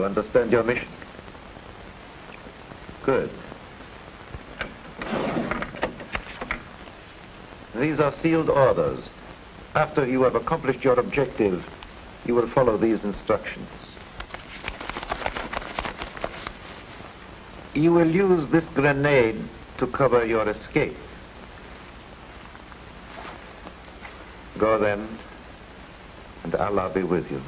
understand your mission? Good. These are sealed orders. After you have accomplished your objective, you will follow these instructions. You will use this grenade to cover your escape. Go then, and Allah be with you.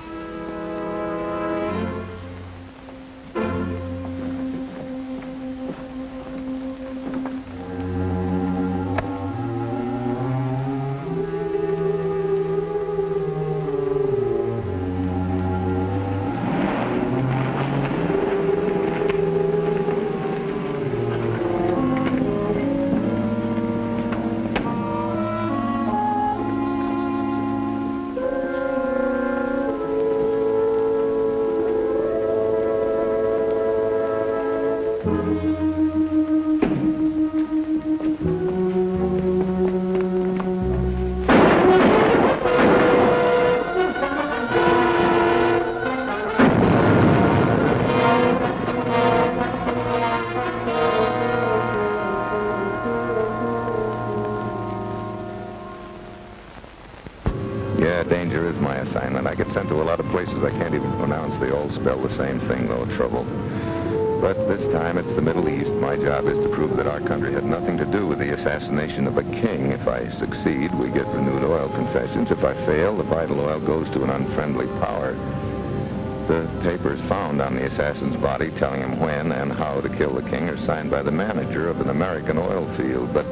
Yeah, danger is my assignment. I get sent to a lot of places I can't even pronounce. They all spell the same thing, though, trouble. But this time it's the Middle East. My job is to prove that our country had nothing to do with the assassination of a king. If I succeed, we get renewed oil concessions. If I fail, the vital oil goes to an unfriendly power. The papers found on the assassin's body telling him when and how to kill the king are signed by the manager of an American oil field, but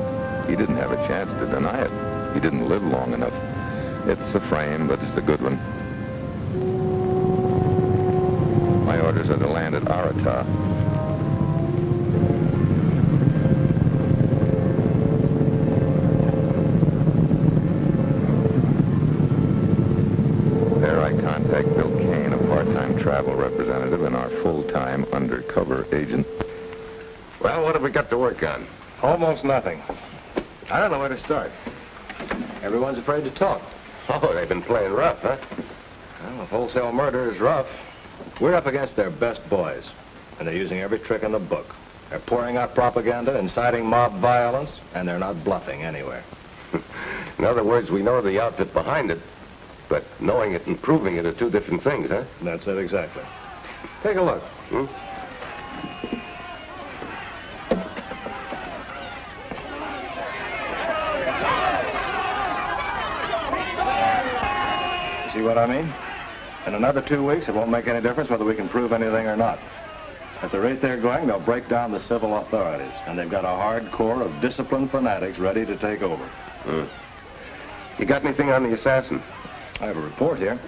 he didn't have a chance to deny it. He didn't live long enough. It's a frame, but it's a good one. My orders are to land at Arata. There I contact Bill Kane, a part-time travel representative and our full-time undercover agent. Well, what have we got to work on? Almost nothing. I don't know where to start. Everyone's afraid to talk. Oh, they've been playing rough, huh? Well, wholesale murder is rough. We're up against their best boys, and they're using every trick in the book. They're pouring out propaganda, inciting mob violence, and they're not bluffing anywhere. In other words, we know the outfit behind it, but knowing it and proving it are two different things, huh? That's it exactly. Take a look. See what I mean? In another 2 weeks, it won't make any difference whether we can prove anything or not. At the rate they're going, they'll break down the civil authorities, and they've got a hard core of disciplined fanatics ready to take over. You got anything on the assassin? I have a report here.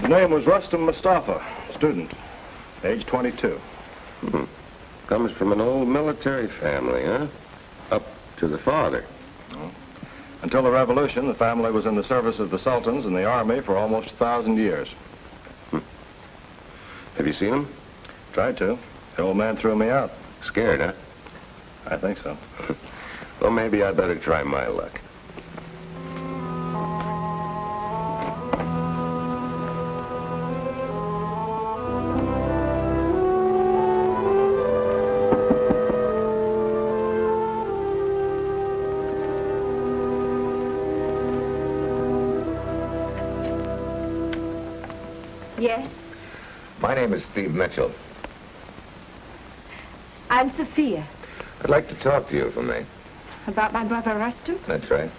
The name was Rustam Mustafa, student, age 22. Comes from an old military family, huh? Up to the father. Until the revolution, the family was in the service of the sultans and the army for almost 1,000 years. Have you seen him? Tried to. The old man threw me out. Scared, huh? I think so. Well, maybe I better try my luck. Yes? My name is Steve Mitchell. I'm Sophia. I'd like to talk to you if I may. About my brother Rustam? That's right.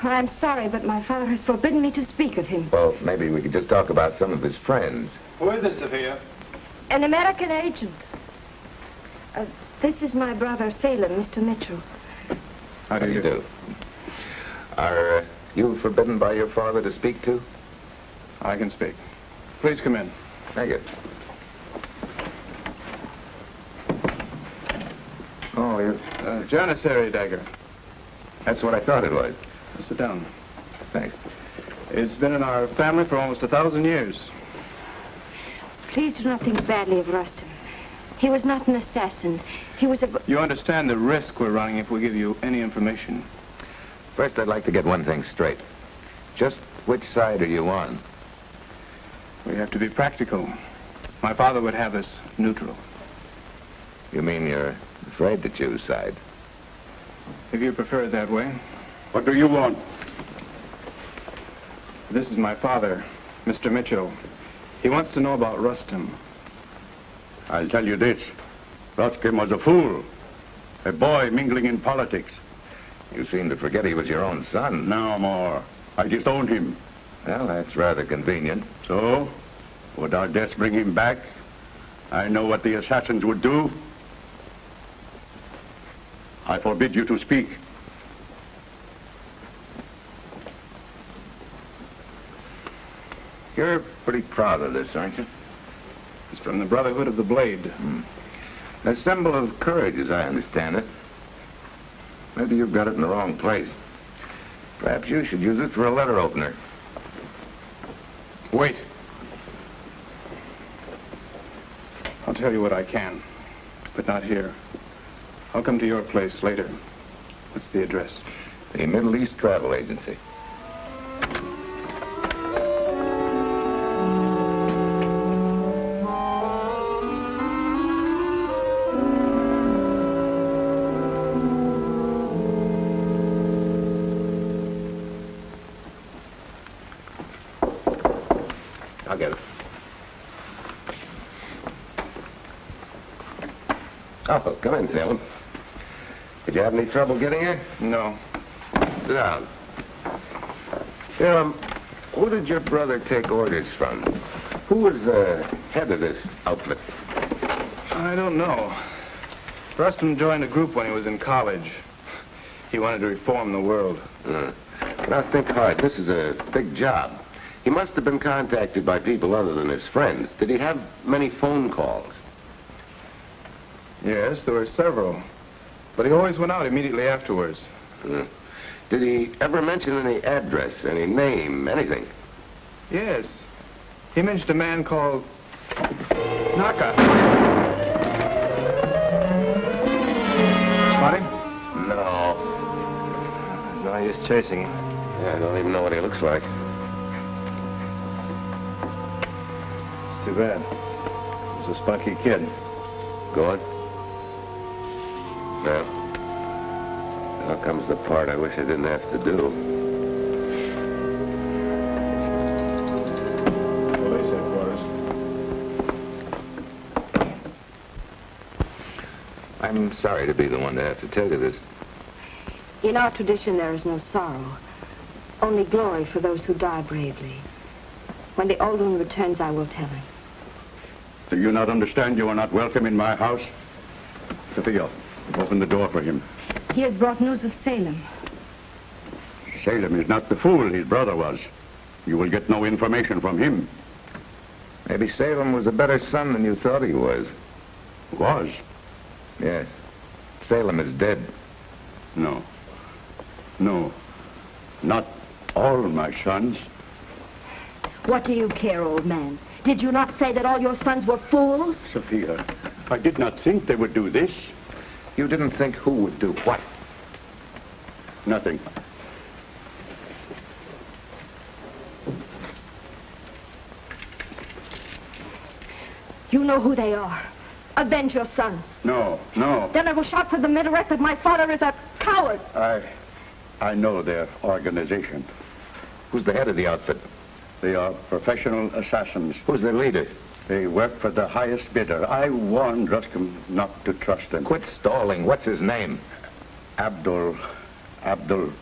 Well, I'm sorry, but my father has forbidden me to speak of him. Well, maybe we could just talk about some of his friends. Who is it, Sophia? An American agent. This is my brother, Salem, Mr. Mitchell. How do you do? Are you forbidden by your father to speak to? I can speak. Please come in. Thank you. Oh, you... Janissary dagger. That's what I thought it was. Sit down. Thanks. It's been in our family for almost 1,000 years. Please do not think badly of Rustam. He was not an assassin. He was a... You understand the risk we're running if we give you any information. First, I'd like to get one thing straight. Just which side are you on? We have to be practical. My father would have us neutral. You mean you're afraid to choose sides? If you prefer it that way. What do you want? This is my father, Mr. Mitchell. He wants to know about Rustam. I'll tell you this. Rustam was a fool. A boy mingling in politics. You seem to forget he was your own son. No more. I disowned him. Well, that's rather convenient. So, would our deaths bring him back? I know what the assassins would do. I forbid you to speak. You're pretty proud of this, aren't you? It's from the Brotherhood of the Blade. A symbol of courage, as I understand it. Maybe you've got it in the wrong place. Perhaps you should use it for a letter opener. Wait. I'll tell you what I can, but not here. I'll come to your place later. What's the address? The Middle East Travel Agency. I'll get it. Oh, come in, Salem. Did you have any trouble getting here? No. Sit down. Salem, who did your brother take orders from? Who was the head of this outfit? I don't know. Rustam joined a group when he was in college. He wanted to reform the world. Now think hard. This is a big job. He must have been contacted by people other than his friends. Did he have many phone calls? Yes, there were several. But he always went out immediately afterwards. Did he ever mention any address, any name, anything? Yes. He mentioned a man called Naka. Spotty? No. No use chasing him. Yeah, I don't even know what he looks like. It's too bad. He was a spunky kid. Go on. Now, now comes the part I wish I didn't have to do. Police headquarters. I'm sorry to be the one to have to tell you this. In our tradition, there is no sorrow, only glory for those who die bravely. When the old one returns, I will tell him. Do you not understand you are not welcome in my house? Sophia, open the door for him. He has brought news of Salem. Salem is not the fool his brother was. You will get no information from him. Maybe Salem was a better son than you thought he was. Was? Yes. Salem is dead. No. No. Not all my sons. What do you care, old man? Did you not say that all your sons were fools? Sophia, I did not think they would do this. You didn't think who would do what? Nothing. You know who they are. Avenge your sons. No, no. Then I will shout for the minaret that my father is a coward. I know their organization. Who's the head of the outfit? They are professional assassins. Who's their leader? They work for the highest bidder. I warned Rustam not to trust them. Quit stalling. What's his name? Abdul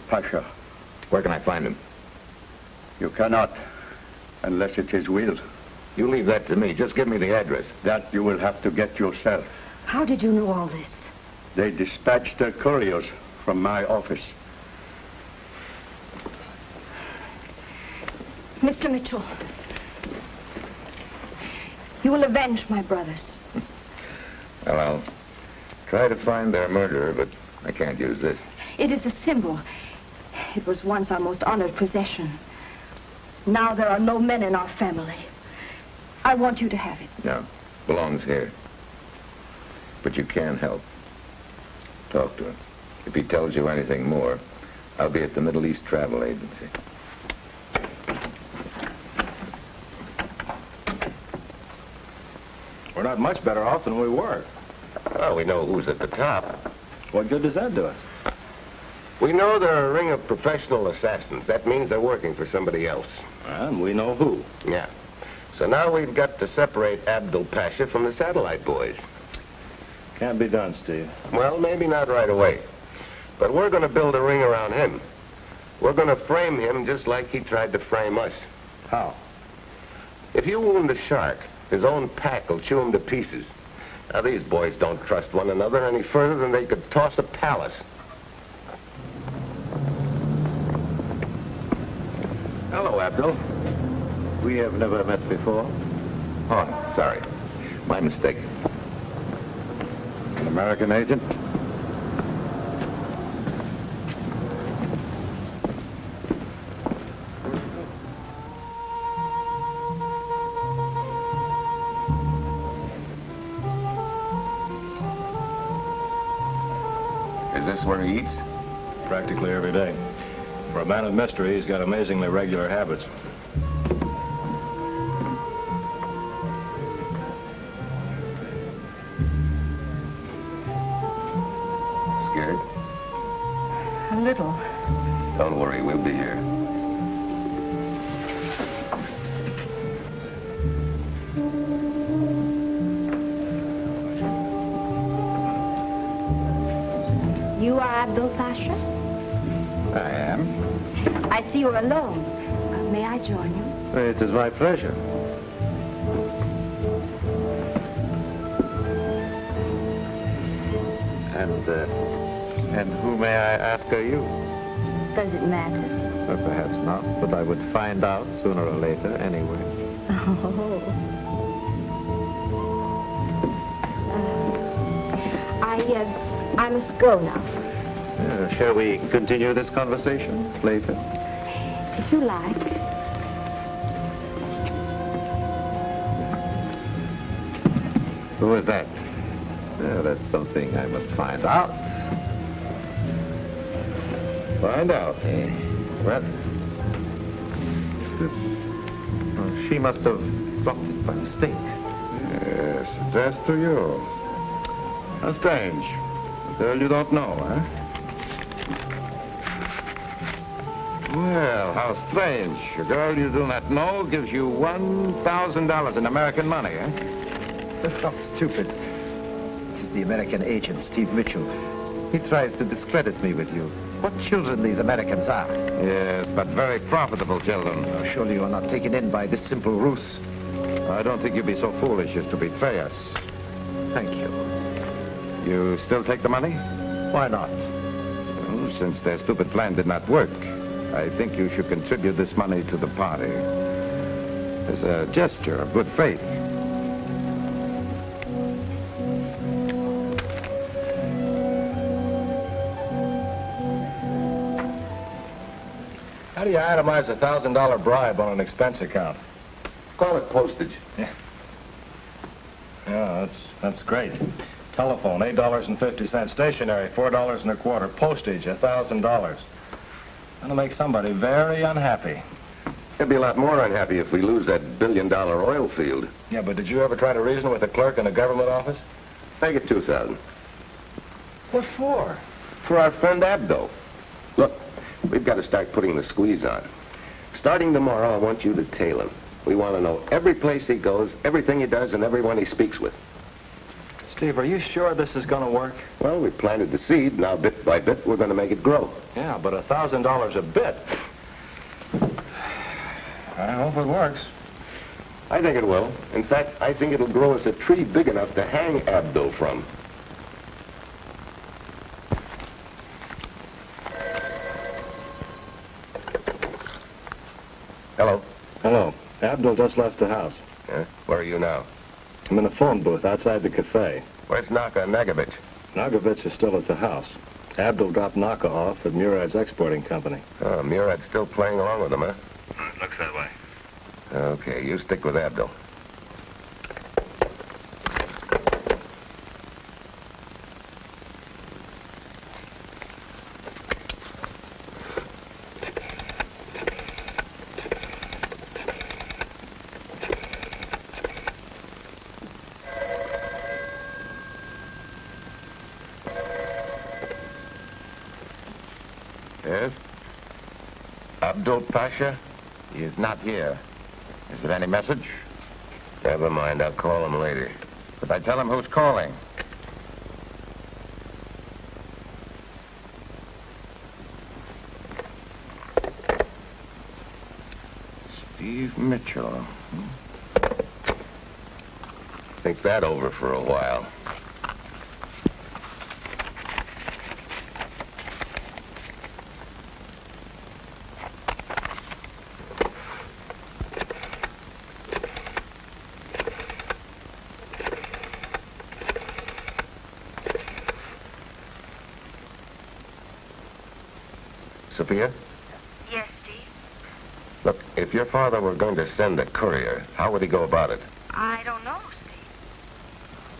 Pasha. Where can I find him? You cannot, unless it's his will. You leave that to me. Just give me the address. That you will have to get yourself. How did you know all this? They dispatched their couriers from my office. Mr. Mitchell, you will avenge my brothers. Well, I'll try to find their murderer, but I can't use this. It is a symbol. It was once our most honored possession. Now there are no men in our family. I want you to have it. No, belongs here. But you can help. Talk to him. If he tells you anything more, I'll be at the Middle East Travel Agency. out much better off than we were. Well, we know who's at the top. What good does that do us? We know they're a ring of professional assassins. That means they're working for somebody else. And we know who. Yeah. So now we've got to separate Abdul Pasha from the satellite boys. Can't be done, Steve. Well, maybe not right away. But we're going to build a ring around him. We're going to frame him just like he tried to frame us. How? If you wound a shark, his own pack will chew him to pieces. Now, these boys don't trust one another any further than they could toss a palace. Hello, Abdul. We have never met before. Oh, sorry. My mistake. An American agent? Is this where he eats? Practically every day. For a man of mystery, he's got amazingly regular habits. Scared? A little. Don't worry, we'll be here. You are Abdul Pasha? I am. I see you're alone. May I join you? It is my pleasure. And who, may I ask, are you? Does it matter? Or perhaps not, but I would find out sooner or later anyway. Oh. I must go now. Shall we continue this conversation later? If you like. Who is that? That's something I must find out. Find out, eh? Well, she must have dropped it by mistake. Yes, addressed to you. How strange. A girl you don't know, huh? Well, how strange. A girl you do not know gives you $1,000 in American money, eh? How stupid. This is the American agent, Steve Mitchell. He tries to discredit me with you. What children these Americans are. Yes, but very profitable children. Surely you are not taken in by this simple ruse. I don't think you'd be so foolish as to betray us. Thank you. You still take the money? Why not? Well, since their stupid plan did not work, I think you should contribute this money to the party as a gesture of good faith. How do you itemize a $1,000 bribe on an expense account? Call it postage. Yeah, that's great. Telephone, $8.50. Stationery, $4.25. Postage, $1,000. That'll make somebody very unhappy. He'll be a lot more unhappy if we lose that billion-dollar oil field. Yeah, but did you ever try to reason with a clerk in a government office? Make it 2,000. What for? For our friend Abdo. Look, we've got to start putting the squeeze on. Starting tomorrow, I want you to tail him. We want to know every place he goes, everything he does, and everyone he speaks with. Steve, are you sure this is going to work? Well, we planted the seed. Now, bit by bit, we're going to make it grow. Yeah, but $1,000 a bit. I hope it works. I think it will. In fact, I think it'll grow us a tree big enough to hang Abdo from. Hello. Hello. Abdul just left the house. Yeah? Where are you now? I'm in a phone booth outside the cafe. Where's Naka Nagovich? Nagovich is still at the house. Abdul dropped Naka off at Murad's exporting company. Oh, Murad's still playing along with him, huh? Looks that way. Okay, you stick with Abdul. Yes? Abdul Pasha? He is not here. Is there any message? Never mind, I'll call him later. But I tell him who's calling. Steve Mitchell. Think that over for a while. Sophia? Yes, Steve? Look, if your father were going to send a courier, how would he go about it? I don't know,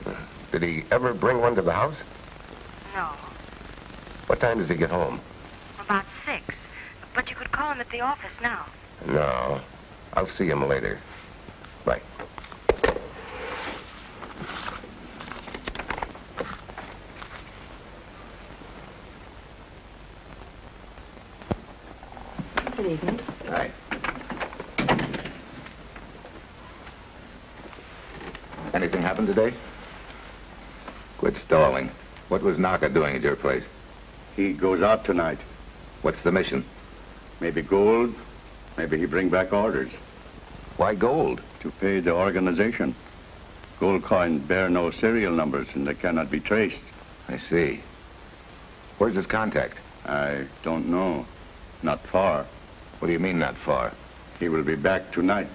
Steve. Did he ever bring one to the house? No. What time does he get home? About 6. But you could call him at the office now. No. I'll see him later. Bye. Good evening. Hi. Anything happened today? Quit stalling. What was Naka doing at your place? He goes out tonight. What's the mission? Maybe gold, maybe he bring back orders. Why gold? To pay the organization. Gold coins bear no serial numbers and they cannot be traced. I see. Where's his contact? I don't know. Not far. What do you mean, not far? He will be back tonight.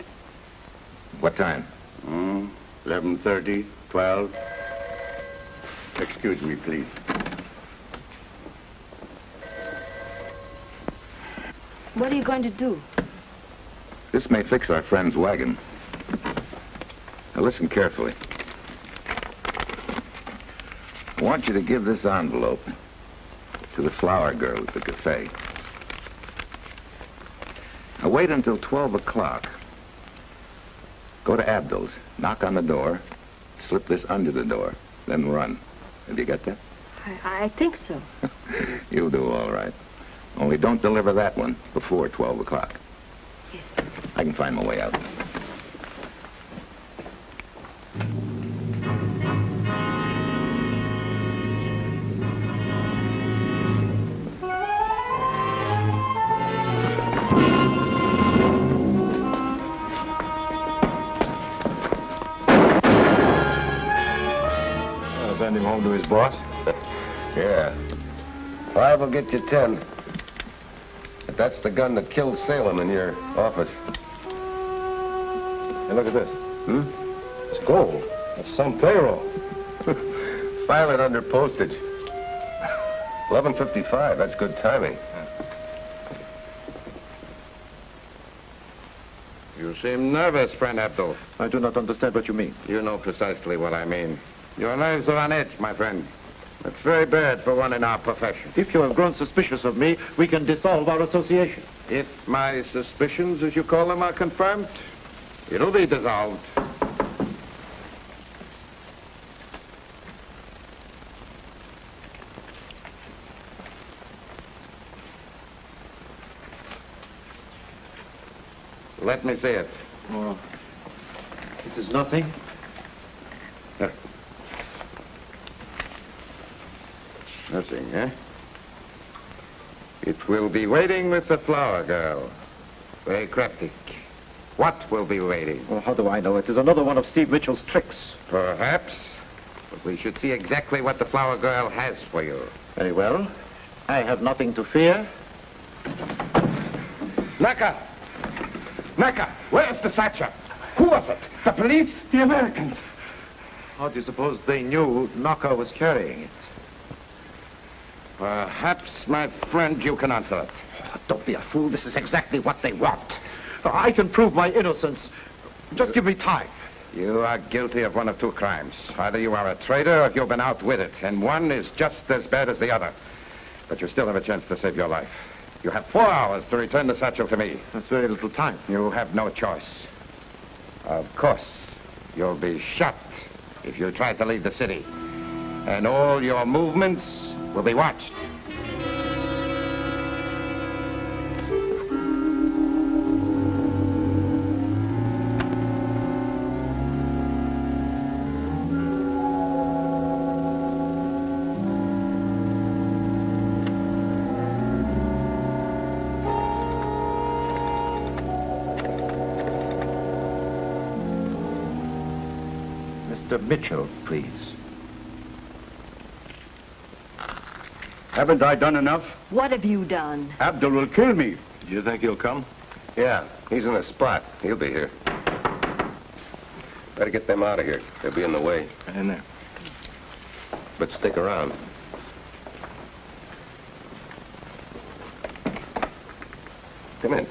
What time? 11:30, 12. Excuse me, please. What are you going to do? This may fix our friend's wagon. Now listen carefully. I want you to give this envelope to the flower girl at the cafe. Now wait until 12 o'clock. Go to Abdul's, knock on the door, slip this under the door, then run. Have you got that? I think so. You'll do all right. Only don't deliver that one before 12 o'clock. Yes. I can find my way out. Send him home to his boss? Yeah. 5 will get you 10. But that's the gun that killed Salem in your office. Hey, look at this. It's gold. It's some payroll. File it under postage. 11:55, that's good timing. You seem nervous, friend Abdul. I do not understand what you mean. You know precisely what I mean. Your nerves are on edge, my friend. It's very bad for one in our profession. If you have grown suspicious of me, we can dissolve our association. If my suspicions, as you call them, are confirmed, it'll be dissolved. Let me see it. Oh, it is nothing. Nothing, eh? It will be waiting with the flower girl. Very cryptic. What will be waiting? Well, how do I know? It is another one of Steve Mitchell's tricks. Perhaps. But we should see exactly what the flower girl has for you. Very well. I have nothing to fear. Naka! Naka! Where's the satchel? Who was it? The police? The Americans. How do you suppose they knew Naka was carrying it? Perhaps, my friend, you can answer it. Don't be a fool. This is exactly what they want. I can prove my innocence. Just give me time. You are guilty of one of two crimes. Either you are a traitor or you've been out with it, and one is just as bad as the other. But you still have a chance to save your life. You have 4 hours to return the satchel to me. That's very little time. You have no choice. Of course, you'll be shot if you try to leave the city. And all your movements will be watched. Mr. Mitchell, please. Haven't I done enough? What have you done? Abdul will kill me. Do you think he'll come? Yeah, he's in a spot. He'll be here. Better get them out of here. They'll be in the way. In there. But stick around. Come in.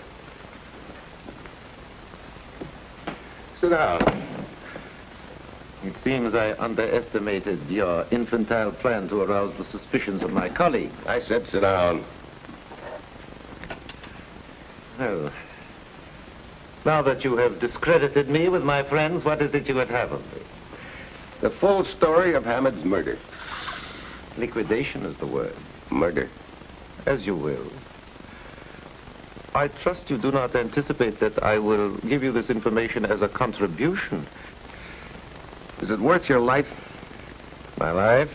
Sit down. It seems I underestimated your infantile plan to arouse the suspicions of my colleagues. I said sit down. Well, now that you have discredited me with my friends, what is it you would have of me? The full story of Hamid's murder. Liquidation is the word. Murder. As you will. I trust you do not anticipate that I will give you this information as a contribution. Is it worth your life? My life,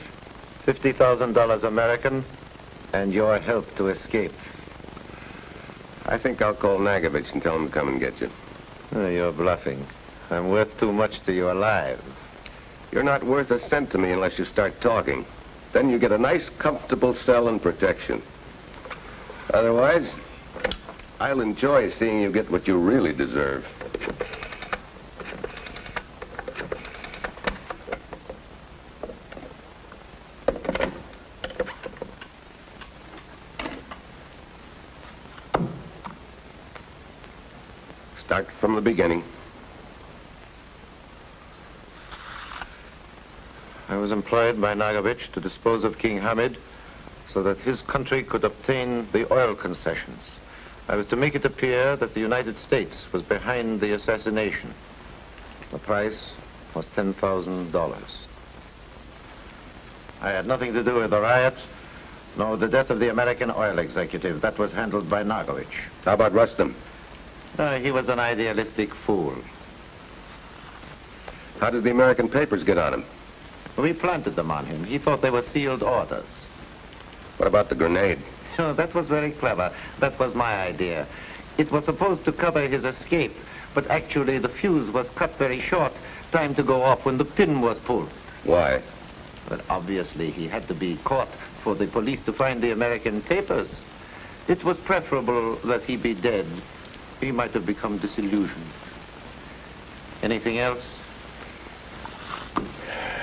$50,000 American, and your help to escape. I think I'll call Nagovich and tell him to come and get you. Oh, you're bluffing. I'm worth too much to you alive. You're not worth a cent to me unless you start talking. Then you get a nice, comfortable cell and protection. Otherwise, I'll enjoy seeing you get what you really deserve. Start from the beginning. I was employed by Nagovich to dispose of King Hamid so that his country could obtain the oil concessions. I was to make it appear that the United States was behind the assassination. The price was $10,000. I had nothing to do with the riots, nor the death of the American oil executive. That was handled by Nagovich. How about Rustam? He was an idealistic fool. How did the American papers get on him? We planted them on him. He thought they were sealed orders. What about the grenade? Oh, that was very clever. That was my idea. It was supposed to cover his escape, but actually the fuse was cut very short. Time to go off when the pin was pulled. Why? But obviously he had to be caught for the police to find the American papers. It was preferable that he be dead. He might have become disillusioned. Anything else?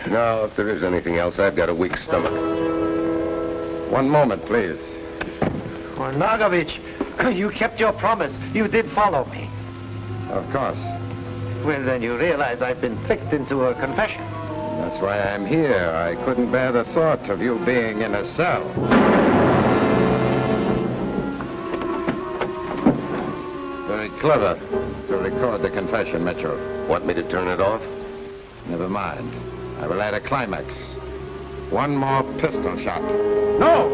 No, if there is anything else, I've got a weak stomach. One moment, please. Oh, Nagovich, you kept your promise. You did follow me. Of course. Well, then you realize I've been tricked into a confession. That's why I'm here. I couldn't bear the thought of you being in a cell. Very clever to record the confession, Mitchell. Want me to turn it off? Never mind. I will add a climax. One more pistol shot. No!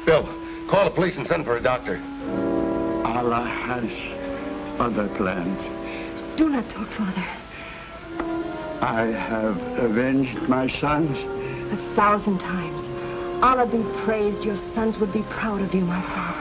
Bill, call the police and send for a doctor. Allah has other plans. Do not talk, Father. I have avenged my sons. 1,000 times. Allah be praised, your sons would be proud of you, my father.